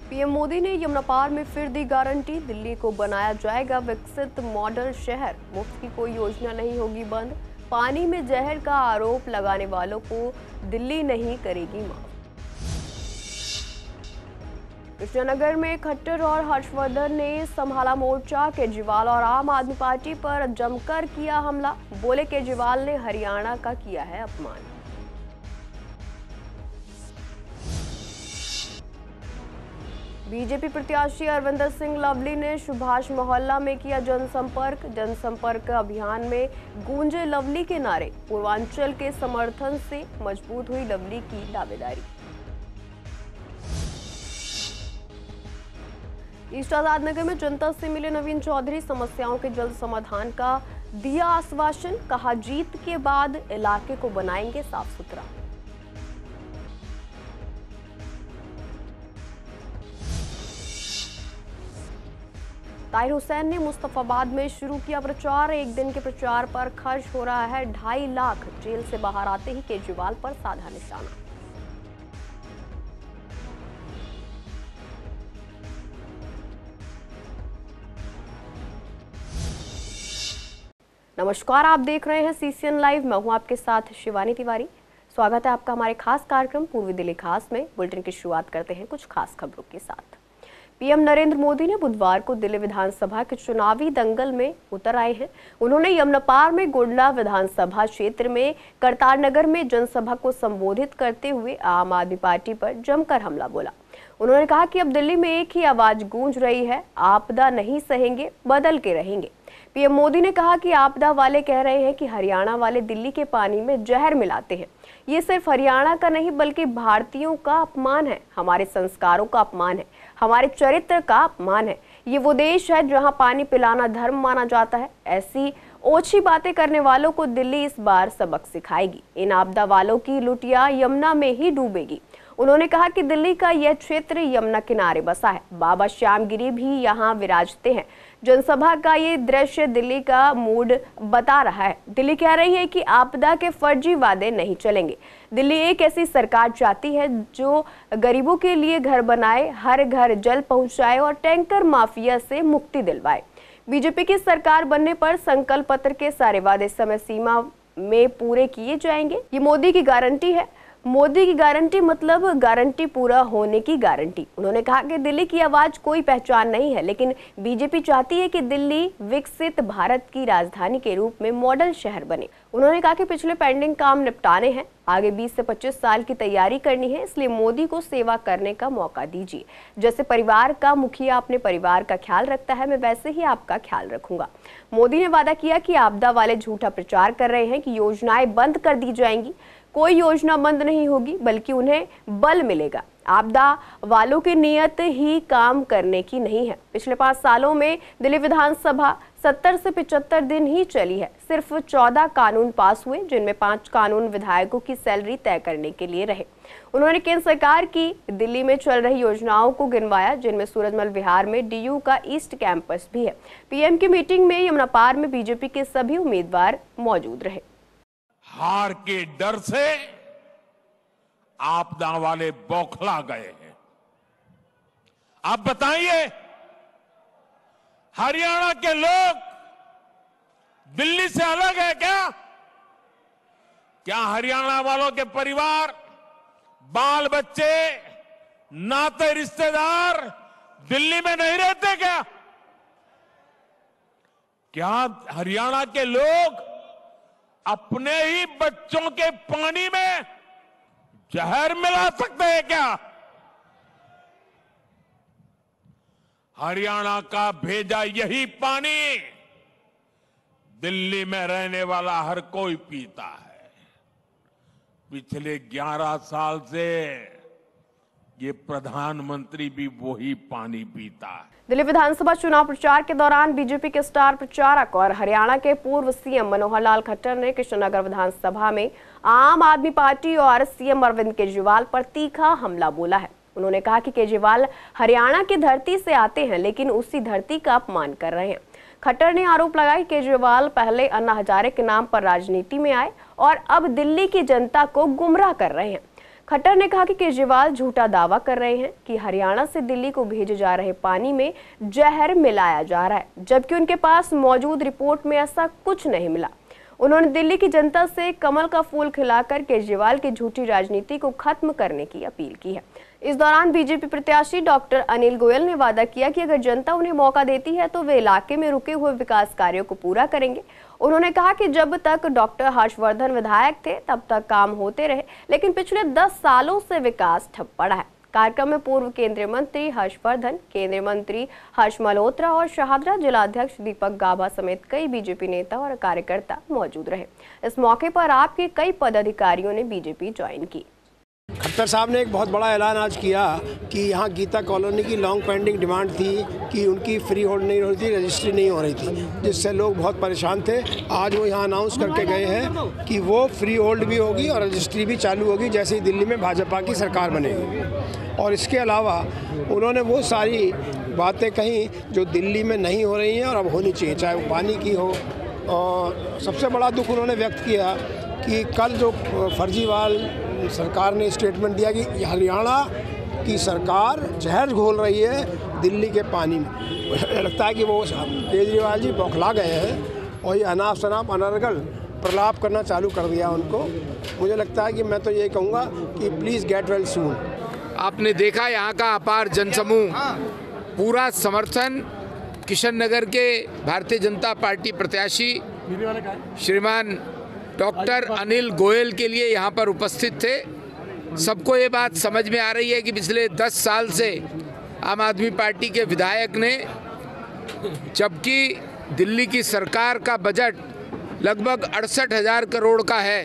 PM Modi ने यमुना पार में फिर दी गारंटी, दिल्ली को बनाया जाएगा विकसित मॉडल शहर, मुफ्त की कोई योजना नहीं होगी बंद। पानी में जहर का आरोप लगाने वालों को दिल्ली नहीं करेगी माफ। कृष्णनगर में खट्टर और हर्षवर्धन ने संभाला मोर्चा, केजरीवाल और आम आदमी पार्टी पर जमकर किया हमला, बोले केजरीवाल ने हरियाणा का किया है अपमान। बीजेपी प्रत्याशी अरविंदर सिंह लवली ने सुभाष मोहल्ला में किया जनसंपर्क अभियान में गूंजे लवली के नारे, पूर्वांचल के समर्थन से मजबूत हुई लवली की दावेदारी। ईस्ट आजादनगर में जनता से मिले नवीन चौधरी, समस्याओं के जल्द समाधान का दिया आश्वासन, कहा जीत के बाद इलाके को बनाएंगे साफ सुथरा। ताहिर हुसैन ने मुस्तफाबाद में शुरू किया प्रचार, एक दिन के प्रचार पर खर्च हो रहा है 2.5 लाख, जेल से बाहर आते ही केजरीवाल पर साधा निशाना। नमस्कार, आप देख रहे हैं सीसीएन लाइव। मैं हूं आपके साथ शिवानी तिवारी। स्वागत है आपका हमारे खास कार्यक्रम पूर्वी दिल्ली खास में। बुलेटिन की शुरुआत करते हैं कुछ खास खबरों के साथ। पीएम नरेंद्र मोदी ने बुधवार को दिल्ली विधानसभा के चुनावी दंगल में उतर आए हैं। उन्होंने यमुना पार में गुडला विधानसभा क्षेत्र में करतारनगर में जनसभा को संबोधित करते हुए आम आदमी पार्टी पर जमकर हमला बोला। उन्होंने कहा कि अब दिल्ली में एक ही आवाज गूंज रही है, आपदा नहीं सहेंगे, बदल के रहेंगे। पीएम मोदी ने कहा कि आपदा वाले कह रहे हैं कि हरियाणा वाले दिल्ली के पानी में जहर मिलाते हैं। ये सिर्फ हरियाणा का नहीं बल्कि भारतीयों का अपमान है, हमारे संस्कारों का अपमान है, हमारे चरित्र का अपमान है। ये वो देश है जहां पानी पिलाना धर्म माना जाता है। ऐसी ओछी बातें करने वालों को दिल्ली इस बार सबक सिखाएगी। इन आपदा वालों की लुटिया यमुना में ही डूबेगी। उन्होंने कहा कि दिल्ली का यह क्षेत्र यमुना किनारे बसा है, बाबा श्यामगिरी भी यहाँ विराजते हैं। जनसभा का ये दृश्य दिल्ली का मूड बता रहा है। दिल्ली कह रही है कि आपदा के फर्जी वादे नहीं चलेंगे। दिल्ली एक ऐसी सरकार चाहती है जो गरीबों के लिए घर बनाए, हर घर जल पहुंचाए और टैंकर माफिया से मुक्ति दिलवाए। बीजेपी की सरकार बनने पर संकल्प पत्र के सारे वादे समय सीमा में पूरे किए जाएंगे। ये मोदी की गारंटी है। मोदी की गारंटी मतलब गारंटी पूरा होने की गारंटी। उन्होंने कहा कि दिल्ली की आवाज कोई पहचान नहीं है, लेकिन बीजेपी चाहती है कि दिल्ली विकसित भारत की राजधानी के रूप में मॉडल शहर बने। उन्होंने कहा कि पिछले पेंडिंग काम निपटाने हैं, आगे 20 से 25 साल की तैयारी करनी है, इसलिए मोदी को सेवा करने का मौका दीजिए। जैसे परिवार का मुखिया अपने परिवार का ख्याल रखता है, मैं वैसे ही आपका ख्याल रखूंगा। मोदी ने वादा किया कि आपदा वाले झूठा प्रचार कर रहे हैं कि योजनाएं बंद कर दी जाएंगी। कोई योजना बंद नहीं होगी, बल्कि उन्हें बल मिलेगा। आपदा वालों की नीयत ही काम करने की नहीं है। पिछले 5 सालों में दिल्ली विधानसभा 70 से 75 दिन ही चली है। सिर्फ 14 कानून पास हुए, जिनमें 5 कानून विधायकों की सैलरी तय करने के लिए रहे। उन्होंने केंद्र सरकार की दिल्ली में चल रही योजनाओं को गिनवाया, जिनमें सूरजमल विहार में डीयू का ईस्ट कैंपस भी है। पीएम की मीटिंग में यमुना पार में बीजेपी के सभी उम्मीदवार मौजूद रहे। हार के डर से आपदा वाले बौखला गए हैं। आप बताइए, हरियाणा के लोग दिल्ली से अलग है क्या? क्या हरियाणा वालों के परिवार, बाल बच्चे, नाते रिश्तेदार दिल्ली में नहीं रहते क्या? क्या हरियाणा के लोग अपने ही बच्चों के पानी में जहर मिला सकते हैं क्या? हरियाणा का भेजा यही पानी दिल्ली में रहने वाला हर कोई पीता है। पिछले 11 साल से ये प्रधानमंत्री भी वही पानी पीता है। दिल्ली विधानसभा चुनाव प्रचार के दौरान बीजेपी के स्टार प्रचारक और हरियाणा के पूर्व सीएम मनोहर लाल खट्टर ने कृष्णनगर विधानसभा में आम आदमी पार्टी और सीएम अरविंद केजरीवाल पर तीखा हमला बोला है। उन्होंने कहा कि केजरीवाल हरियाणा की धरती से आते हैं, लेकिन उसी धरती का अपमान कर रहे हैं। खट्टर ने आरोप लगाया कि केजरीवाल पहले अन्ना हजारे के नाम पर राजनीति में आए और अब दिल्ली की जनता को गुमराह कर रहे हैं। खट्टर ने कहा कि केजरीवाल झूठा दावा कर रहे हैं कि हरियाणा से दिल्ली को भेजे जा रहे पानी में जहर मिलाया जा रहा है, जबकि उनके पास मौजूद रिपोर्ट में ऐसा कुछ नहीं मिला। उन्होंने दिल्ली की जनता से कमल का फूल खिलाकर केजरीवाल की झूठी राजनीति को खत्म करने की अपील की है। इस दौरान बीजेपी प्रत्याशी डॉक्टर अनिल गोयल ने वादा किया कि अगर जनता उन्हें मौका देती है तो वे इलाके में रुके हुए विकास कार्यों को पूरा करेंगे। उन्होंने कहा कि जब तक डॉक्टर हर्षवर्धन विधायक थे तब तक काम होते रहे, लेकिन पिछले 10 सालों से विकास ठप पड़ा है। कार्यक्रम में पूर्व केंद्रीय मंत्री हर्षवर्धन, केंद्रीय मंत्री हर्ष मल्होत्रा और शाहदरा जिलाध्यक्ष दीपक गाभा समेत कई बीजेपी नेता और कार्यकर्ता मौजूद रहे। इस मौके पर आप के कई पदाधिकारियों ने बीजेपी ज्वाइन की। खट्टर साहब ने एक बहुत बड़ा ऐलान आज किया कि यहाँ गीता कॉलोनी की लॉन्ग पेंडिंग डिमांड थी कि उनकी फ्री होल्ड नहीं हो रही थी, रजिस्ट्री नहीं हो रही थी, जिससे लोग बहुत परेशान थे। आज वो यहाँ अनाउंस करके गए हैं कि वो फ्री होल्ड भी होगी और रजिस्ट्री भी चालू होगी जैसे ही दिल्ली में भाजपा की सरकार बनेगी। और इसके अलावा उन्होंने वो सारी बातें कही जो दिल्ली में नहीं हो रही हैं और अब होनी चाहिए, चाहे वो पानी की हो। और सबसे बड़ा दुख उन्होंने व्यक्त किया कि कल जो फर्जीवाल सरकार ने स्टेटमेंट दिया कि हरियाणा की सरकार जहर घोल रही है दिल्ली के पानी में। लगता है कि वो केजरीवाल जी बौखला गए हैं और ये अनाप शनाप अनर्गल प्रलाप करना चालू कर दिया उनको। मुझे लगता है कि मैं तो ये कहूँगा कि प्लीज़ गेट वेल सून। आपने देखा यहाँ का अपार जनसमूह पूरा समर्थन किशन नगर के भारतीय जनता पार्टी प्रत्याशी श्रीमान डॉक्टर अनिल गोयल के लिए यहाँ पर उपस्थित थे। सबको ये बात समझ में आ रही है कि पिछले 10 साल से आम आदमी पार्टी के विधायक ने, जबकि दिल्ली की सरकार का बजट लगभग 68,000 करोड़ का है,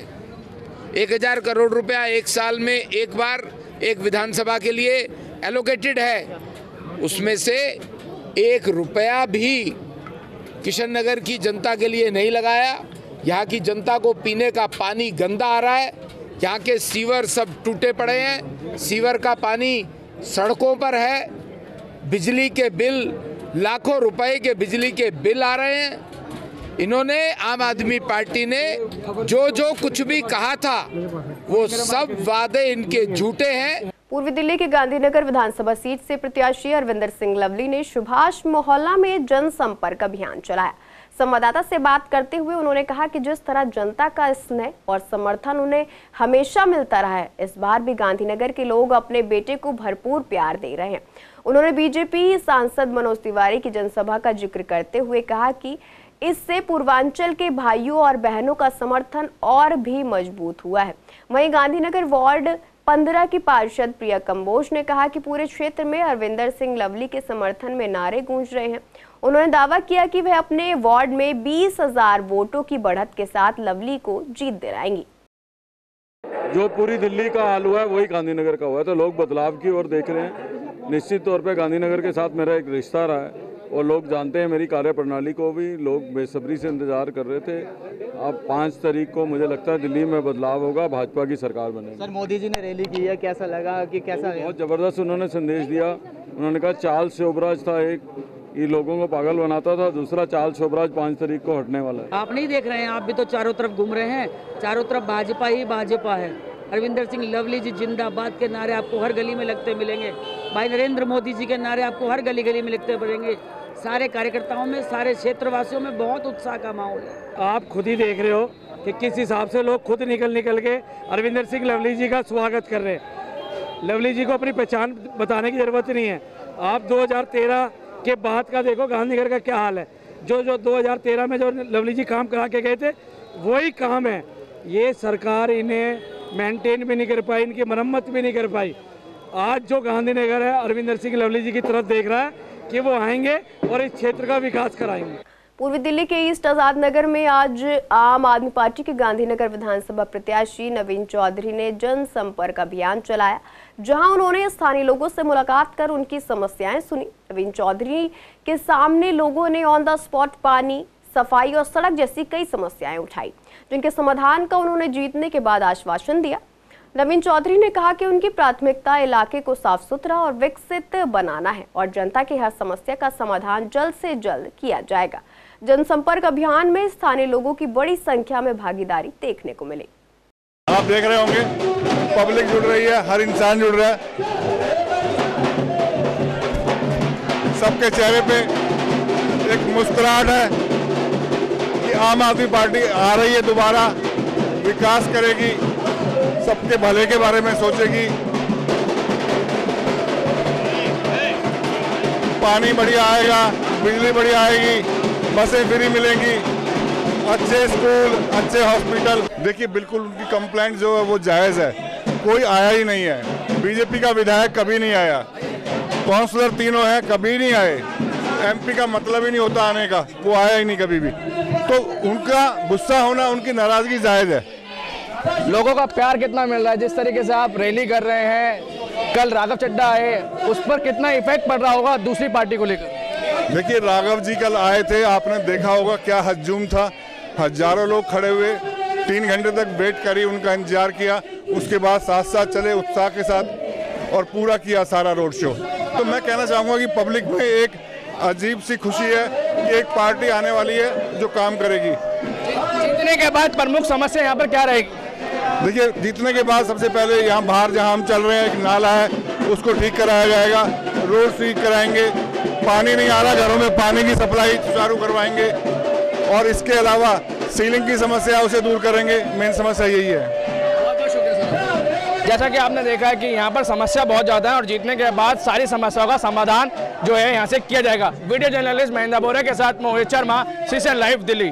1,000 करोड़ रुपया एक साल में एक बार एक विधानसभा के लिए एलोकेटेड है, उसमें से 1 रुपया भी किशन नगर की जनता के लिए नहीं लगाया। यहाँ की जनता को पीने का पानी गंदा आ रहा है, यहाँ के सीवर सब टूटे पड़े हैं, सीवर का पानी सड़कों पर है, बिजली के बिल लाखों रुपए के बिजली के बिल आ रहे हैं। इन्होंने, आम आदमी पार्टी ने जो कुछ भी कहा था वो सब वादे इनके झूठे हैं। पूर्वी दिल्ली के गांधीनगर विधानसभा सीट से प्रत्याशी अरविंदर सिंह लवली ने सुभाष मोहल्ला में जनसंपर्क अभियान चलाया। संवाददाता से बात करते हुए उन्होंने कहा कि जिस तरह जनता का स्नेह और समर्थन उन्हें हमेशा मिलता रहा है, इस बार भी गांधीनगर के लोग अपने बेटे को भरपूर प्यार दे रहे हैं। उन्होंने बीजेपी सांसद मनोज तिवारी की जनसभा का जिक्र करते हुए कहा कि इससे पूर्वांचल के भाइयों और बहनों का समर्थन और भी मजबूत हुआ है। वहीं गांधीनगर वार्ड 15 की पार्षद प्रिया कंबोज ने कहा कि पूरे क्षेत्र में अरविंदर सिंह लवली के समर्थन में नारे गूंज रहे हैं। उन्होंने दावा किया कि वह अपने वार्ड में 20,000 वोटों की बढ़त के साथ लवली को जीत दिलाएंगी। जो पूरी दिल्ली का हाल हुआ है वही गांधीनगर का हुआ है, तो लोग बदलाव की ओर देख रहे हैं। निश्चित तौर पे गांधीनगर के साथ मेरा एक रिश्ता रहा है और लोग जानते हैं मेरी कार्यप्रणाली को भी। लोग बेसब्री से इंतजार कर रहे थे। अब 5 तारीख को मुझे लगता है दिल्ली में बदलाव होगा, भाजपा की सरकार बनेगी। सर, मोदी जी ने रैली की है, कैसा लगा कि कैसा? बहुत ज़बरदस्त उन्होंने संदेश दिया। उन्होंने कहा चार्ल्स शोभराज था एक, ये लोगों को पागल बनाता था, दूसरा चार्ल्स शोभराज 5 तारीख को हटने वाला है। आप नहीं देख रहे हैं, आप भी तो चारों तरफ घूम रहे हैं, चारों तरफ भाजपा ही भाजपा है। अरविंदर सिंह लवली जी जिंदाबाद के नारे आपको हर गली में लगते मिलेंगे। भाई नरेंद्र मोदी जी के नारे आपको हर गली गली में लगते मिलेंगे। सारे कार्यकर्ताओं में, सारे क्षेत्रवासियों में बहुत उत्साह का माहौल है। आप खुद ही देख रहे हो कि किस हिसाब से लोग खुद निकल के अरविंदर सिंह लवली जी का स्वागत कर रहे हैं। लवली जी को अपनी पहचान बताने की जरूरत नहीं है। आप 2013 के बाद का देखो गांधीनगर का क्या हाल है। जो 2013 में जो लवली जी काम करा के गए थे वही काम है। ये सरकार इन्हें मेंटेन भी नहीं कर पाई, इनकी मरम्मत भी नहीं कर पाई। आज जो गांधीनगर है अरविंदर सिंह लवली जी की तरफ देख रहा है कि वो आएंगे और इस क्षेत्र का विकास कराएंगे। पूर्वी दिल्ली के ईस्ट आजाद नगर में आज आम आदमी पार्टी के गांधीनगर विधानसभा प्रत्याशी नवीन चौधरी ने जनसंपर्क अभियान चलाया, जहां उन्होंने स्थानीय लोगों से मुलाकात कर उनकी समस्याएं सुनी। नवीन चौधरी के सामने लोगों ने ऑन द स्पॉट पानी, सफाई और सड़क जैसी कई समस्याएं उठाई, जिनके समाधान का उन्होंने जीतने के बाद आश्वासन दिया। नवीन चौधरी ने कहा कि उनकी प्राथमिकता इलाके को साफ सुथरा और विकसित बनाना है और जनता की हर समस्या का समाधान जल्द से जल्द किया जाएगा। जनसंपर्क अभियान में स्थानीय लोगों की बड़ी संख्या में भागीदारी देखने को मिली। आप देख रहे होंगे पब्लिक जुड़ रही है, हर इंसान जुड़ रहा है। सबके चेहरे पे एक मुस्कुराहट है कि आम आदमी पार्टी आ रही है, दोबारा विकास करेगी, सबके भले के बारे में सोचेगी। पानी बढ़िया आएगा, बिजली बढ़िया आएगी, बसें फ्री मिलेंगी, अच्छे स्कूल, अच्छे हॉस्पिटल। देखिए बिल्कुल उनकी कंप्लेंट जो है वो जायज़ है, कोई आया ही नहीं है। बीजेपी का विधायक कभी नहीं आया, काउंसलर तीनों हैं कभी नहीं आए, एमपी का मतलब ही नहीं होता आने का, वो आया ही नहीं कभी भी। तो उनका गुस्सा होना, उनकी नाराजगी जायज़ है। लोगों का प्यार कितना मिल रहा है, जिस तरीके से आप रैली कर रहे हैं, कल राघव चड्ढा आए, उस पर कितना इफेक्ट पड़ रहा होगा दूसरी पार्टी को लेकर? देखिए राघव जी कल आए थे, आपने देखा होगा क्या हजूम था, हजारों लोग खड़े हुए, 3 घंटे तक वेट करी, उनका इंतजार किया, उसके बाद साथ साथ चले उत्साह के साथ और पूरा किया सारा रोड शो। तो मैं कहना चाहूँगा कि पब्लिक में एक अजीब सी खुशी है कि एक पार्टी आने वाली है जो काम करेगी। जीतने के बाद प्रमुख समस्या यहाँ पर क्या रहेगी? देखिए जीतने के बाद सबसे पहले यहाँ बाहर जहाँ हम चल रहे हैं एक नाला है, उसको ठीक कराया जाएगा, रोड ठीक कराएंगे, पानी नहीं आ रहा घरों में, पानी की सप्लाई सुचारू करवाएंगे, और इसके अलावा सीलिंग की समस्या उसे दूर करेंगे। मेन समस्या यही है। जैसा कि आपने देखा है कि यहाँ पर समस्या बहुत ज़्यादा है और जीतने के बाद सारी समस्याओं का समाधान जो है यहाँ से किया जाएगा। वीडियो जर्नलिस्ट महेंद्र बोरे के साथ मोहित शर्मा, सीसीएन लाइव, दिल्ली।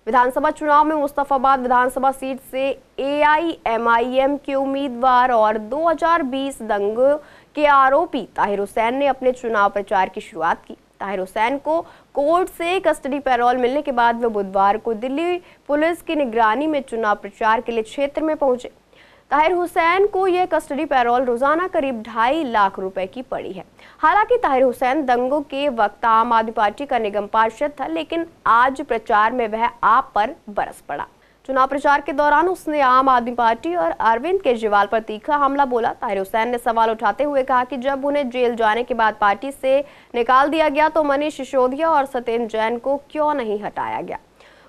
विधानसभा चुनाव में मुस्तफाबाद विधानसभा सीट से एआईएमआईएम के उम्मीदवार और 2020 दंगे के आरोपी ताहिर हुसैन ने अपने चुनाव प्रचार की शुरुआत की। ताहिर हुसैन को कोर्ट से कस्टडी पैरोल मिलने के बाद वे बुधवार को दिल्ली पुलिस की निगरानी में चुनाव प्रचार के लिए क्षेत्र में पहुंचे। ताहिर हुसैन को यह कस्टडी पैरोल रोजाना करीब 2.5 लाख रुपए की पड़ी है। हालांकि ताहिर हुसैन दंगों के वक्त आम आदमी पार्टी का निगम पार्षद था, लेकिन आज प्रचार में वह आप पर बरस पड़ा। चुनाव प्रचार के दौरान उसने आम आदमी पार्टी और अरविंद केजरीवाल पर तीखा हमला बोला। ताहिर हुसैन ने सवाल उठाते हुए कहा कि जब उन्हें जेल जाने के बाद पार्टी से निकाल दिया गया तो मनीष सिसोदिया और सत्येंद्र जैन को क्यों नहीं हटाया गया।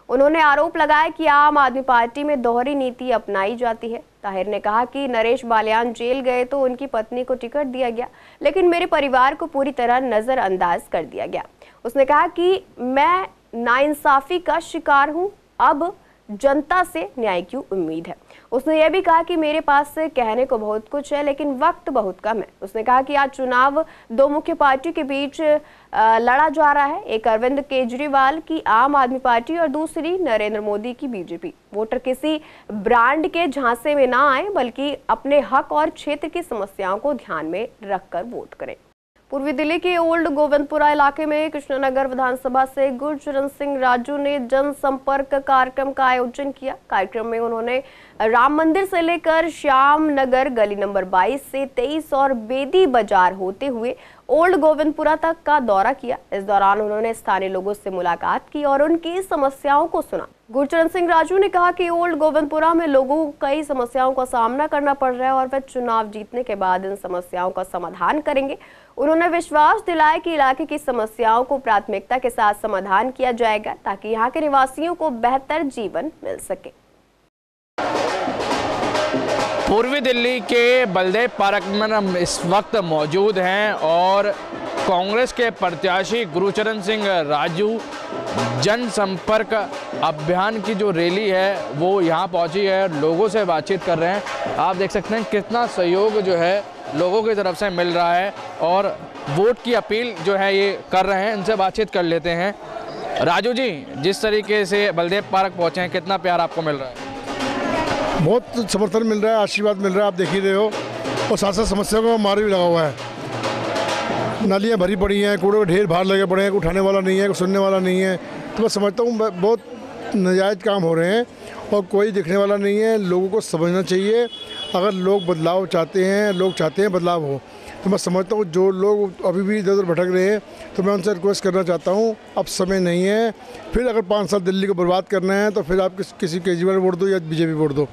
उन्होंने आरोप लगाया कि आम आदमी पार्टी में दोहरी नीति अपनाई जाती है। ताहिर ने कहा कि नरेश बालियान जेल गए तो उनकी पत्नी को टिकट दिया गया, लेकिन मेरे परिवार को पूरी तरह नजरअंदाज कर दिया गया। उसने कहा कि मैं नाइंसाफी का शिकार हूं, अब जनता से न्याय की उम्मीद है। उसने यह भी कहा कि मेरे पास कहने को बहुत कुछ है, लेकिन वक्त बहुत कम है। उसने कहा कि आज चुनाव 2 मुख्य पार्टी के बीच लड़ा जा रहा है, एक अरविंद केजरीवाल की आम आदमी पार्टी और दूसरी नरेंद्र मोदी की बीजेपी। वोटर किसी ब्रांड के झांसे में ना आए, बल्कि अपने हक और क्षेत्र की समस्याओं को ध्यान में रखकर वोट करें। पूर्वी दिल्ली के ओल्ड गोविंदपुरा इलाके में कृष्णनगर विधानसभा से गुरचरण सिंह राजू ने जनसंपर्क कार्यक्रम का आयोजन किया। कार्यक्रम में उन्होंने राम मंदिर से लेकर श्याम नगर गली नंबर 22 से 23 और बेदी बाजार होते हुए ओल्ड गोविंदपुरा तक का दौरा किया। इस दौरान उन्होंने स्थानीय लोगों से मुलाकात की और उनकी समस्याओं को सुना। गुरचरण सिंह राजू ने कहा कि ओल्ड गोविंदपुरा में लोगों को कई समस्याओं का सामना करना पड़ रहा है और वे चुनाव जीतने के बाद इन समस्याओं का समाधान करेंगे। उन्होंने विश्वास दिलाया कि इलाके की समस्याओं को प्राथमिकता के साथ समाधान किया जाएगा ताकि यहाँ के निवासियों को बेहतर जीवन मिल सके। पूर्वी दिल्ली के बलदेव पार्क में हम इस वक्त मौजूद हैं और कांग्रेस के प्रत्याशी गुरचरण सिंह राजू जनसंपर्क अभियान की जो रैली है वो यहाँ पहुँची है, लोगों से बातचीत कर रहे हैं। आप देख सकते हैं कितना सहयोग जो है लोगों की तरफ से मिल रहा है और वोट की अपील जो है ये कर रहे हैं। इनसे बातचीत कर लेते हैं। राजू जी, जिस तरीके से बलदेव पार्क पहुँचे हैं, कितना प्यार आपको मिल रहा है? बहुत समर्थन मिल रहा है, आशीर्वाद मिल रहा है, आप देख ही रहे हो। और साथ साथ समस्याओं का मार भी लगा हुआ है। नालियाँ भरी पड़ी हैं, कूड़े के ढेर बाहर लगे पड़े हैं, कोई उठाने वाला नहीं है, कोई सुनने वाला नहीं है। तो मैं समझता हूँ बहुत नाजायज़ काम हो रहे हैं और कोई देखने वाला नहीं है। लोगों को समझना चाहिए, अगर लोग बदलाव चाहते हैं, लोग चाहते हैं बदलाव हो, तो मैं समझता हूँ जो लोग अभी भी इधर उधर भटक रहे हैं, तो मैं उनसे रिक्वेस्ट करना चाहता हूँ, अब समय नहीं है। फिर अगर 5 साल दिल्ली को बर्बाद करना है तो फिर आप किसी केजरीवाल वोट दो या बीजेपी वोट दो।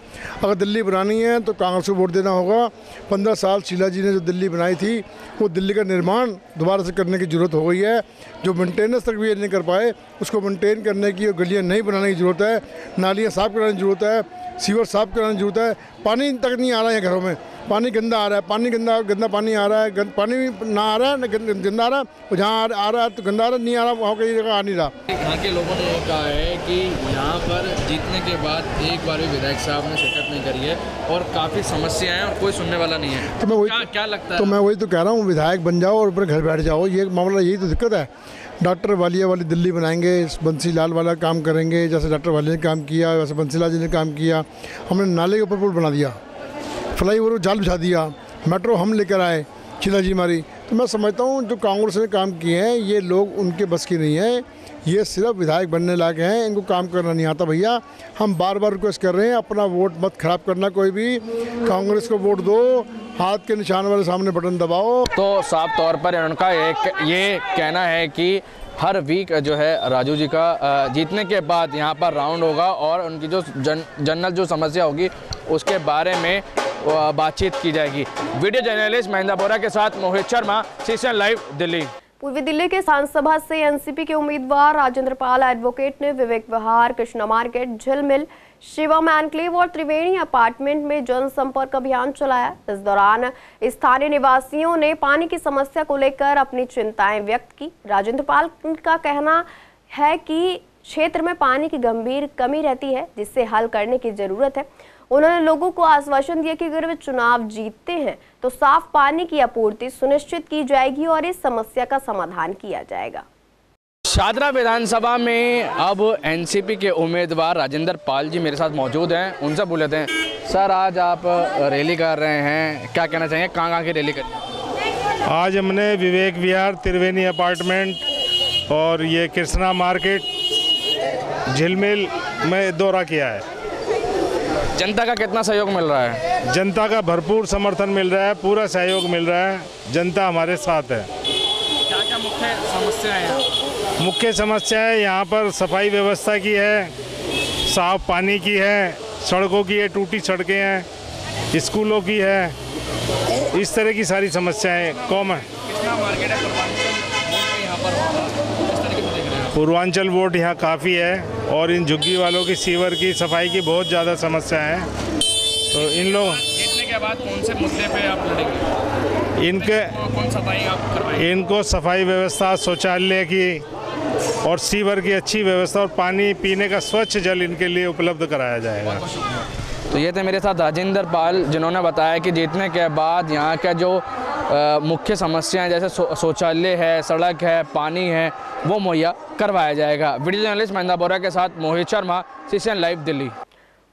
अगर दिल्ली बनानी है तो कांग्रेस को वोट देना होगा। 15 साल शीला जी ने जो दिल्ली बनाई थी, वो दिल्ली का निर्माण दोबारा से करने की ज़रूरत हो गई है। जो मेंटेनेंस तक भी नहीं कर पाए, उसको मेंटेन करने की और गलियाँ नहीं बनाने की ज़रूरत है, नालियाँ साफ़ कराने की ज़रूरत है। सीवर साफ कराने की जरूरत है। पानी तक नहीं आ रहा है घरों में, पानी गंदा आ रहा है, पानी गंदा पानी आ रहा है, पानी ना आ रहा है, गंदा आ रहा है, जहाँ आ रहा है तो गंदा आ रहा, नहीं आ रहा वहाँ कई जगह आ नहीं रहा। यहाँ के लोगों ने ये कहा है कि यहाँ पर जीतने के बाद एक बार भी विधायक साहब ने शिरकत नहीं करी है और काफ़ी समस्याएं हैं और कोई सुनने वाला नहीं है। तो मैं वही क्या लगता है? तो मैं वही तो कह रहा हूँ, विधायक बन जाओ और अपने घर बैठ जाओ, ये मामला, यही तो दिक्कत है। डॉक्टर वालिया वाली दिल्ली बनाएंगे, बंसी लाल वाला काम करेंगे, जैसे डॉक्टर वालिया ने काम किया वैसे बंसी लाल जी ने काम किया। हमने नाले के ऊपर पुल बना दिया, फ्लाईओवर जाल बिछा दिया, मेट्रो हम लेकर आए, चिलाजी मारी। तो मैं समझता हूँ जो कांग्रेस ने काम किए हैं ये लोग उनके बस की नहीं है, ये सिर्फ विधायक बनने लायक हैं, इनको काम करना नहीं आता। भैया हम बार बार रिक्वेस्ट कर रहे हैं, अपना वोट मत खराब करना, कोई भी कांग्रेस को वोट दो, हाथ के निशान वाले सामने बटन दबाओ। तो साफ तौर पर उनका ये कहना है कि हर वीक जो है राजू जी का जीतने के बाद यहाँ पर राउंड होगा और उनकी जो जनरल जो समस्या होगी उसके बारे में बातचीत की जाएगी। वीडियो जर्नलिस्ट महेंद्र बोरा के साथ मोहित शर्मा, सीसीएन लाइव, दिल्ली। पूर्वी दिल्ली के सांसद से एनसीपी के उम्मीदवार राजेंद्र पाल एडवोकेट ने विवेक विहार, कृष्णा मार्केट, झिलमिल, शिवम एनक्लेव और त्रिवेणी अपार्टमेंट में जनसंपर्क अभियान चलाया। इस दौरान स्थानीय निवासियों ने पानी की समस्या को लेकर अपनी चिंताएं व्यक्त की। राजेंद्र पाल का कहना है कि क्षेत्र में पानी की गंभीर कमी रहती है, जिससे हल करने की जरूरत है। उन्होंने लोगों को आश्वासन दिया कि अगर वे चुनाव जीतते हैं तो साफ पानी की आपूर्ति सुनिश्चित की जाएगी और इस समस्या का समाधान किया जाएगा। शादरा विधानसभा में अब एनसीपी के उम्मीदवार राजेंद्र पाल जी मेरे साथ मौजूद हैं, उनसे बोल लेते हैं। सर, आज आप रैली कर रहे हैं, क्या कहना चाहेंगे, कहाँ की रैली करें? आज हमने विवेक विहार, त्रिवेणी अपार्टमेंट और ये कृष्णा मार्केट, झिलमिल में दौरा किया है। जनता का कितना सहयोग मिल रहा है? जनता का भरपूर समर्थन मिल रहा है, पूरा सहयोग मिल रहा है, जनता हमारे साथ है। क्या क्या मुख्य समस्याएं हैं? मुख्य समस्याएं यहाँ पर सफाई व्यवस्था की है, साफ पानी की है, सड़कों की है, टूटी सड़कें हैं, स्कूलों की है, इस तरह की सारी समस्याएं कॉमन है। पूर्वांचल वोट यहाँ काफ़ी है और इन झुग्गी वालों की सीवर की सफाई की बहुत ज़्यादा समस्या है। तो इन लोग जीतने के बाद कौन से मुद्दे पे आप लड़ेंगे? इनको सफाई व्यवस्था, शौचालय की और सीवर की अच्छी व्यवस्था और पानी पीने का स्वच्छ जल इनके लिए उपलब्ध कराया जाएगा। तो ये थे मेरे साथ राजेंद्र पाल, जिन्होंने बताया कि जीतने के बाद यहाँ का जो मुख्य समस्याएं जैसे शौचालय है, सड़क है, पानी है, वो मुहैया करवाया जाएगा। वीडियो जर्नलिस्ट महेंद्र बोरा के साथ मोहित शर्मा, सीसीएन लाइव, दिल्ली।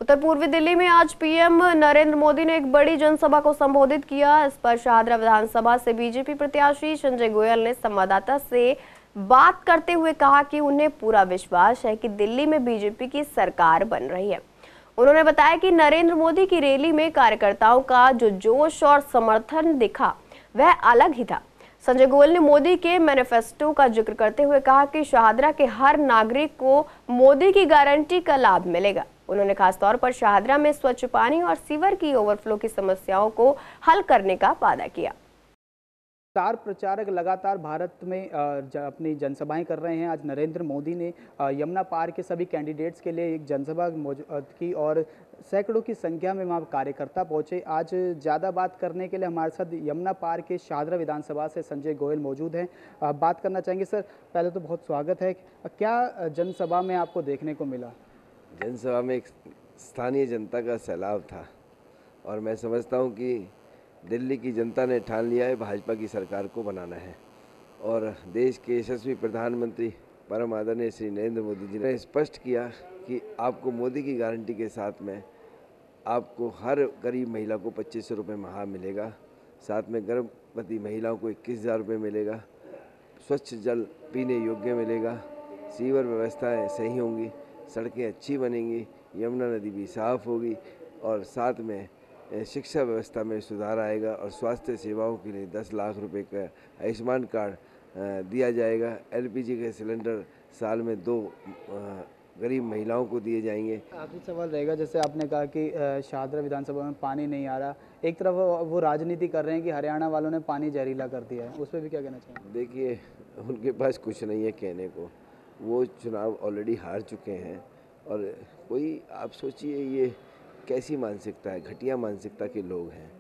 उत्तर पूर्वी दिल्ली में आज पीएम नरेंद्र मोदी ने एक बड़ी जनसभा को संबोधित किया। इस पर शाहदरा विधानसभा से बीजेपी प्रत्याशी संजय गोयल ने संवाददाता से बात करते हुए कहा कि उन्हें पूरा विश्वास है कि दिल्ली में बीजेपी की सरकार बन रही है। उन्होंने बताया कि नरेंद्र मोदी की रैली में कार्यकर्ताओं का जो जोश और समर्थन दिखा वह अलग ही था। संजय गोयल ने मोदी के मैनिफेस्टो का जिक्र करते हुए कहा कि शाहदरा के हर नागरिक को मोदी की गारंटी का लाभ मिलेगा। उन्होंने खासतौर पर शाहदरा में स्वच्छ पानी और सीवर की ओवरफ्लो की समस्याओं को हल करने का वादा किया। स्टार प्रचारक लगातार भारत में अपनी जनसभाएं कर रहे हैं। आज नरेंद्र मोदी ने यमुना पार के सभी कैंडिडेट्स के लिए एक जनसभा की और सैकड़ों की संख्या में वहाँ कार्यकर्ता पहुंचे। आज ज़्यादा बात करने के लिए हमारे साथ यमुना पार के शाहदरा विधानसभा से संजय गोयल मौजूद हैं। बात करना चाहेंगे। सर, पहले तो बहुत स्वागत है। क्या जनसभा में आपको देखने को मिला? जनसभा में एक स्थानीय जनता का सैलाब था और मैं समझता हूँ कि दिल्ली की जनता ने ठान लिया है भाजपा की सरकार को बनाना है और देश के यशस्वी प्रधानमंत्री परम आदरणीय श्री नरेंद्र मोदी जी ने स्पष्ट किया कि आपको मोदी की गारंटी के साथ में आपको हर गरीब महिला को 2500 रुपये माह मिलेगा, साथ में गर्भवती महिलाओं को 21,000 रुपये मिलेगा, स्वच्छ जल पीने योग्य मिलेगा, सीवर व्यवस्थाएं सही होंगी, सड़कें अच्छी बनेंगी, यमुना नदी भी साफ़ होगी और साथ में शिक्षा व्यवस्था में सुधार आएगा और स्वास्थ्य सेवाओं के लिए 10 लाख रुपए का आयुष्मान कार्ड दिया जाएगा। एलपीजी के सिलेंडर साल में 2 गरीब महिलाओं को दिए जाएंगे। आखिरी सवाल रहेगा, जैसे आपने कहा कि शाहदरा विधानसभा में पानी नहीं आ रहा, एक तरफ वो राजनीति कर रहे हैं कि हरियाणा वालों ने पानी जहरीला कर दिया है, उस पर भी क्या कहना चाहेंगे? देखिए, उनके पास कुछ नहीं है कहने को, वो चुनाव ऑलरेडी हार चुके हैं और कोई आप सोचिए ये कैसी मानसिकता है, घटिया मानसिकता के लोग हैं।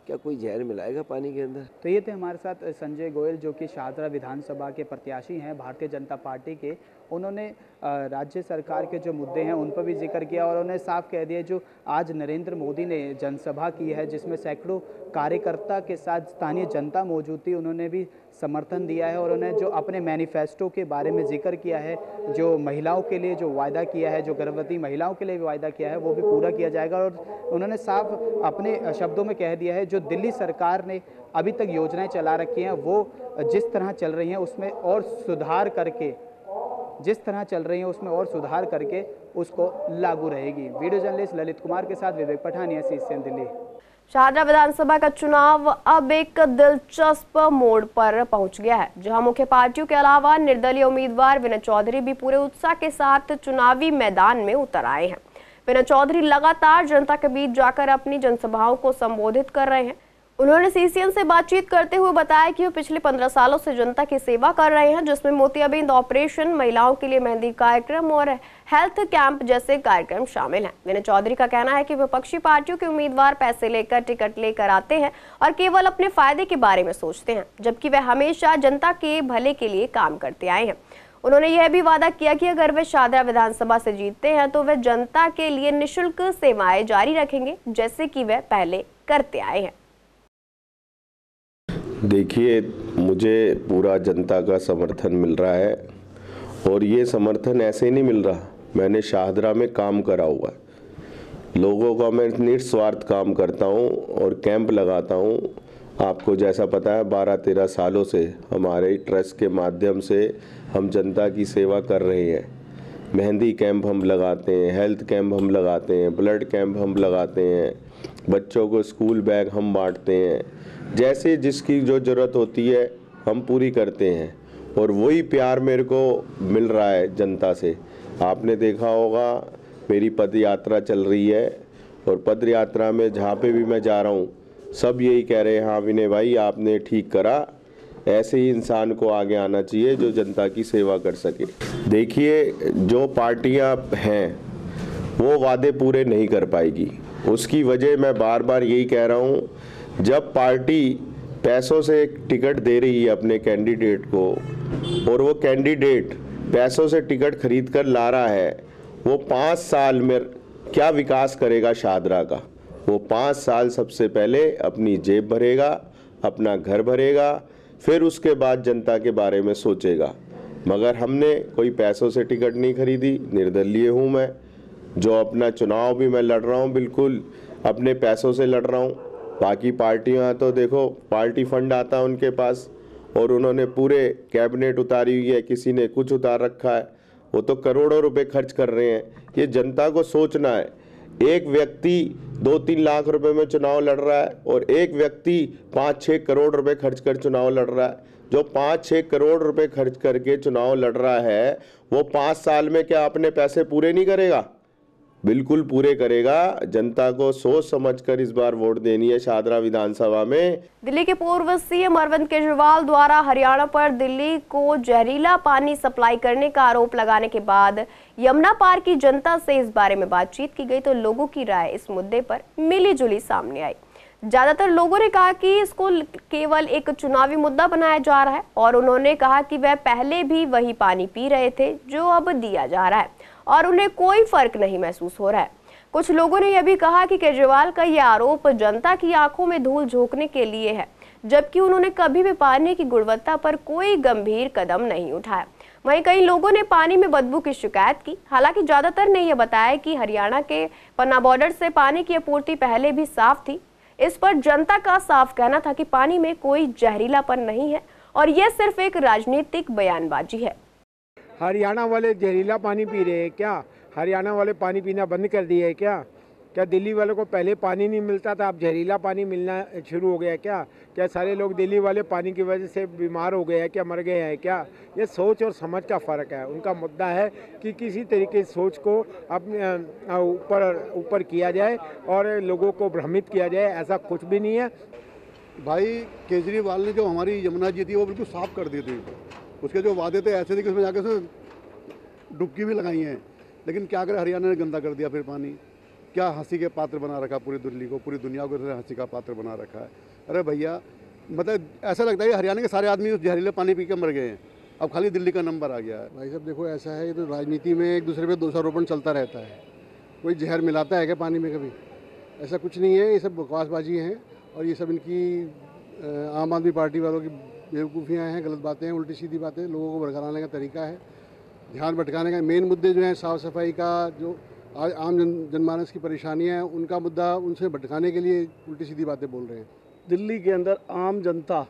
क्या कोई जहर मिलाएगा पानी के अंदर? तो ये थे हमारे साथ संजय गोयल, जो कि शाहदरा विधानसभा के प्रत्याशी हैं भारतीय जनता पार्टी के। उन्होंने राज्य सरकार के जो मुद्दे हैं उन पर भी जिक्र किया और उन्होंने साफ कह दिया जो आज नरेंद्र मोदी ने जनसभा की है जिसमें सैकड़ों कार्यकर्ता के साथ स्थानीय जनता मौजूद थी, उन्होंने भी समर्थन दिया है और उन्होंने जो अपने मैनिफेस्टो के बारे में जिक्र किया है, जो महिलाओं के लिए जो वायदा किया है, जो गर्भवती महिलाओं के लिए भी वायदा किया है, वो भी पूरा किया जाएगा। और उन्होंने साफ अपने शब्दों में कह दिया है जो दिल्ली सरकार ने अभी तक योजनाएं चला रखी हैं वो जिस तरह चल रही हैं उसमें और सुधार करके उसको लागू रहेगी। वीडियो जर्नलिस्ट ललित कुमार के साथ विवेक पठानिया, सीसीएन दिल्ली। शाहदरा विधानसभा का चुनाव अब एक दिलचस्प मोड़ पर पहुंच गया है, जहां मुख्य पार्टियों के अलावा निर्दलीय उम्मीदवार विनय चौधरी भी पूरे उत्साह के साथ चुनावी मैदान में उतर आए हैं। विनय चौधरी लगातार जनता के बीच जाकर अपनी जनसभाओं को संबोधित कर रहे हैं। उन्होंने सीसीएन से बातचीत करते हुए बताया कि वो पिछले 15 सालों से जनता की सेवा कर रहे हैं, जिसमें मोतियाबिंद ऑपरेशन, महिलाओं के लिए मेहंदी कार्यक्रम और हेल्थ कैंप जैसे कार्यक्रम शामिल हैं। विनय चौधरी का कहना है कि विपक्षी पार्टियों के उम्मीदवार पैसे लेकर टिकट लेकर आते हैं और केवल अपने फायदे के बारे में सोचते हैं, जबकि वे हमेशा जनता के भले के लिए काम करते आए हैं। उन्होंने यह भी वादा किया कि अगर वे शाहदरा विधानसभा से जीतते हैं तो वे जनता के लिए निःशुल्क सेवाएं जारी रखेंगे, जैसे कि वे पहले करते आए हैं। देखिए, मुझे पूरा जनता का समर्थन मिल रहा है और ये समर्थन ऐसे नहीं मिल रहा। मैंने शाहदरा में काम करा हुआ है, लोगों का मैं निस्वार्थ काम करता हूँ और कैंप लगाता हूँ। आपको जैसा पता है 12-13 सालों से हमारे ट्रस्ट के माध्यम से हम जनता की सेवा कर रहे हैं। मेहंदी कैंप हम लगाते हैं, हेल्थ कैंप हम लगाते हैं, ब्लड कैंप हम लगाते हैं, बच्चों को स्कूल बैग हम बांटते हैं। जैसे जिसकी जो ज़रूरत होती है हम पूरी करते हैं और वही प्यार मेरे को मिल रहा है जनता से। आपने देखा होगा मेरी पद यात्रा चल रही है और पद यात्रा में जहाँ पे भी मैं जा रहा हूँ सब यही कह रहे हैं, हाँ विनय भाई आपने ठीक करा, ऐसे ही इंसान को आगे आना चाहिए जो जनता की सेवा कर सके। देखिए, जो पार्टियां हैं वो वादे पूरे नहीं कर पाएगी। उसकी वजह मैं बार बार यही कह रहा हूँ, जब पार्टी पैसों से टिकट दे रही है अपने कैंडिडेट को और वो कैंडिडेट पैसों से टिकट खरीद कर ला रहा है, वो 5 साल में क्या विकास करेगा शाहदरा का? वो 5 साल सबसे पहले अपनी जेब भरेगा, अपना घर भरेगा, फिर उसके बाद जनता के बारे में सोचेगा। मगर हमने कोई पैसों से टिकट नहीं खरीदी, निर्दलीय हूँ मैं, जो अपना चुनाव भी मैं लड़ रहा हूँ बिल्कुल अपने पैसों से लड़ रहा हूँ। बाकी पार्टियाँ तो देखो पार्टी फंड आता है उनके पास और उन्होंने पूरे कैबिनेट उतारी हुई है, किसी ने कुछ उतार रखा है, वो तो करोड़ों रुपए खर्च कर रहे हैं। ये जनता को सोचना है। एक व्यक्ति 2-3 लाख रुपए में चुनाव लड़ रहा है और एक व्यक्ति 5-6 करोड़ रुपए खर्च कर चुनाव लड़ रहा है। जो 5-6 करोड़ रुपए खर्च करके चुनाव लड़ रहा है वो 5 साल में क्या अपने पैसे पूरे नहीं करेगा? बिल्कुल पूरे करेगा। जनता को सोच समझकर इस बार वोट देनी है शाहदरा विधानसभा में। दिल्ली के पूर्व सीएम अरविंद केजरीवाल द्वारा हरियाणा पर दिल्ली को जहरीला पानी सप्लाई करने का आरोप लगाने के बाद यमुना पार की जनता से इस बारे में बातचीत की गई तो लोगों की राय इस मुद्दे पर मिली-जुली सामने आई। ज्यादातर लोगों ने कहा कि इसको केवल एक चुनावी मुद्दा बनाया जा रहा है और उन्होंने कहा कि वह पहले भी वही पानी पी रहे थे जो अब दिया जा रहा है और उन्हें कोई फर्क नहीं महसूस हो रहा है। कुछ लोगों ने यह भी कहा कि केजरीवाल का यह आरोप जनता की आंखों में धूल झोंकने के लिए है, जबकि उन्होंने कभी भी पानी की गुणवत्ता पर कोई गंभीर कदम नहीं उठाया। वहीं कई लोगों ने पानी में बदबू की शिकायत की। हालांकि ज्यादातर ने यह बताया कि हरियाणा के पन्ना बॉर्डर से पानी की आपूर्ति पहले भी साफ थी। इस पर जनता का साफ कहना था कि पानी में कोई जहरीलापन नहीं है और यह सिर्फ एक राजनीतिक बयानबाजी है। हरियाणा वाले जहरीला पानी पी रहे हैं क्या? हरियाणा वाले पानी पीना बंद कर दिए है क्या? क्या दिल्ली वालों को पहले पानी नहीं मिलता था, अब जहरीला पानी मिलना शुरू हो गया है क्या? क्या सारे लोग दिल्ली वाले पानी की वजह से बीमार हो गए हैं क्या, मर गए हैं क्या? ये सोच और समझ का फ़र्क है। उनका मुद्दा है कि किसी तरीके से सोच को अपने ऊपर किया जाए और लोगों को भ्रमित किया जाए, ऐसा कुछ भी नहीं है। भाई केजरीवाल ने जो हमारी यमुना जी थी वो बिल्कुल साफ़ कर दी थी। उसके जो वादे थे ऐसे थे कि उसमें जाकर डुबकी भी लगाई हैं, लेकिन क्या करें, हरियाणा ने गंदा कर दिया फिर पानी। क्या हंसी के पात्र बना रखा पूरी दिल्ली को, पूरी दुनिया को हंसी का पात्र बना रखा है। अरे भैया, मतलब ऐसा लगता है हरियाणा के सारे आदमी उस जहरीले पानी पी के मर गए हैं, अब खाली दिल्ली का नंबर आ गया है। भाई साहब देखो, ऐसा है, ये तो राजनीति में एक दूसरे पे दोषारोपण चलता रहता है। कोई जहर मिलाता है क्या पानी में कभी? ऐसा कुछ नहीं है, ये सब बकवासबाजी हैं और ये सब इनकी आम आदमी पार्टी वालों की बेवकूफ़ियाँ हैं, गलत बातें हैं, उल्टी सीधी बातें, लोगों को भड़काने का तरीका है, ध्यान भटकाने का। मेन मुद्दे जो हैं साफ़ सफाई का, जो आज आम जनमानस की परेशानियाँ हैं, उनका मुद्दा उनसे भटकाने के लिए उल्टी सीधी बातें बोल रहे हैं। दिल्ली के अंदर आम जनता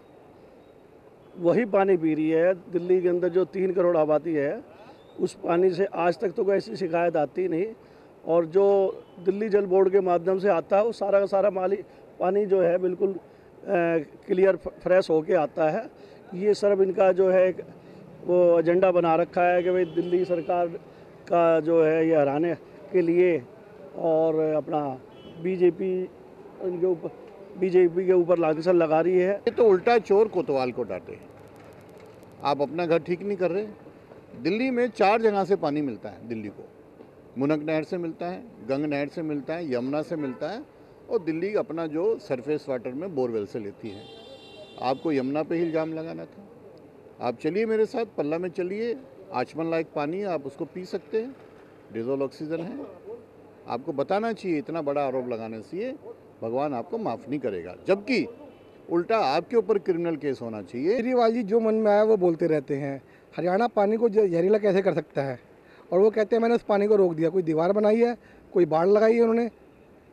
वही पानी पी रही है। दिल्ली के अंदर जो 3 करोड़ आबादी है, उस पानी से आज तक तो कोई ऐसी शिकायत आती नहीं, और जो दिल्ली जल बोर्ड के माध्यम से आता है वो सारा का सारा पानी जो है बिल्कुल क्लियर फ्रेश होके आता है। ये सिर्फ इनका जो है वो एजेंडा बना रखा है कि भाई दिल्ली सरकार का जो है ये हराने के लिए, और अपना बीजेपी के ऊपर लांछन लगा रही है। ये तो उल्टा चोर कोतवाल को डांटे। आप अपना घर ठीक नहीं कर रहे। दिल्ली में 4 जगह से पानी मिलता है दिल्ली को। मुनक नहर से मिलता है, गंग नहर से मिलता है, यमुना से मिलता है, और दिल्ली अपना जो सरफेस वाटर में बोरवेल से लेती है। आपको यमुना पे ही इल्ज़ाम लगाना था। आप चलिए मेरे साथ, पल्ला में चलिए, आचमन लायक पानी है, आप उसको पी सकते हैं, डिजोल ऑक्सीजन है। आपको बताना चाहिए, इतना बड़ा आरोप लगाने से भगवान आपको माफ़ नहीं करेगा, जबकि उल्टा आपके ऊपर क्रिमिनल केस होना चाहिए। केजरीवाल जी जो मन में आया वो बोलते रहते हैं। हरियाणा पानी को जहरीला कैसे कर सकता है? और वो कहते हैं मैंने उस पानी को रोक दिया। कोई दीवार बनाई है, कोई बाढ़ लगाई है उन्होंने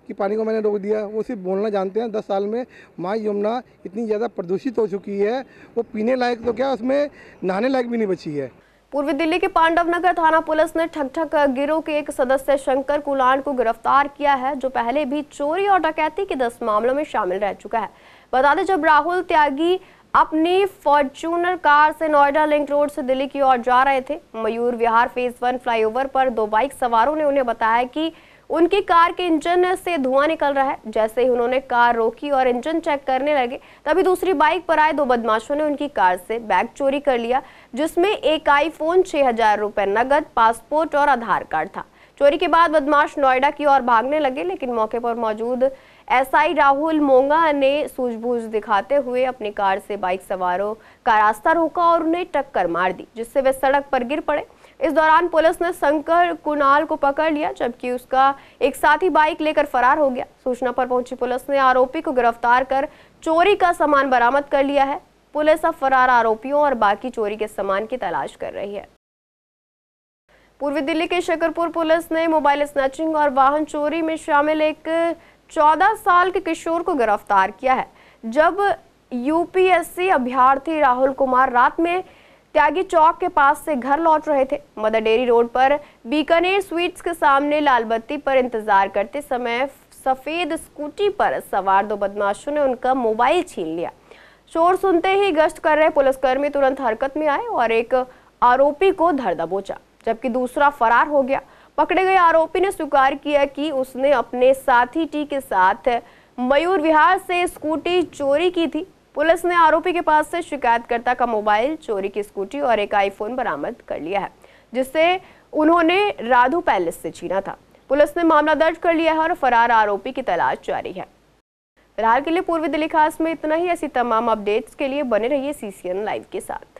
कि पानी को मैंने रोक दिया? वो सिर्फ बोलना जानते हैं। 10 साल में माँ यमुना इतनी ज़्यादा प्रदूषित हो चुकी है, वो पीने लायक तो क्या, उसमें नहाने लायक भी नहीं बची है। पूर्वी दिल्ली के पांडव नगर थाना पुलिस ने ठग गिरोह के एक सदस्य शंकर कुलाण को गिरफ्तार किया है, जो पहले भी चोरी और डकैती के 10 मामलों में शामिल रह चुका है। बता दें, जब राहुल त्यागी अपनी फॉर्च्यूनर कार से नोएडा लिंक रोड से दिल्ली की ओर जा रहे थे, मयूर विहार फेज 1 फ्लाईओवर पर 2 बाइक सवारों ने उन्हें बताया कि उनकी कार के इंजन से धुआं निकल रहा है। जैसे ही उन्होंने कार रोकी और इंजन चेक करने लगे, तभी दूसरी बाइक पर आए 2 बदमाशों ने उनकी कार से बैग चोरी कर लिया, जिसमें एक आईफोन, 6000 रुपए नगद, पासपोर्ट और आधार कार्ड था। चोरी के बाद बदमाश नोएडा की ओर भागने लगे, लेकिन मौके पर मौजूद एसआई राहुल मोंगा ने सूझबूझ दिखाते हुए अपनी कार से बाइक सवारों का रास्ता रोका और उन्हें टक्कर मार दी, जिससे वे सड़क पर गिर पड़े। इस दौरान पुलिस ने शंकर कुणाल को पकड़ लिया, जबकि उसका एक साथी बाइक लेकर फरार हो गया। सूचना पर पहुंची पुलिस ने आरोपी को गिरफ्तार कर चोरी का सामान बरामद कर लिया है। पुलिस अब फरार आरोपियों और बाकी चोरी के सामान की तलाश कर रही है। पूर्वी दिल्ली के शकरपुर पुलिस ने मोबाइल स्नैचिंग और वाहन चोरी में शामिल एक 14 साल के किशोर को गिरफ्तार किया है। जब यूपीएससी अभ्यर्थी राहुल कुमार रात में त्यागी चौक के पास से घर लौट रहे थे, मदर डेयरी रोड पर बीकानेर स्वीट्स के सामने लाल बत्ती पर इंतजार करते समय सफेद स्कूटी पर सवार 2 बदमाशों ने उनका मोबाइल छीन लिया। शोर सुनते ही गश्त कर रहे पुलिसकर्मी तुरंत हरकत में आए और एक आरोपी को धर दबोचा, जबकि दूसरा फरार हो गया। पकड़े गए आरोपी ने स्वीकार किया कि उसने अपने साथी टी के साथ मयूर विहार से स्कूटी चोरी की थी। पुलिस ने आरोपी के पास से शिकायतकर्ता का मोबाइल, चोरी की स्कूटी और एक आईफोन बरामद कर लिया है, जिससे उन्होंने राधू पैलेस से छीना था। पुलिस ने मामला दर्ज कर लिया है और फरार आरोपी की तलाश जारी है। फिलहाल के लिए पूर्वी दिल्ली खास में इतना ही। ऐसी तमाम अपडेट्स के लिए बने रहिए CCN लाइव के साथ।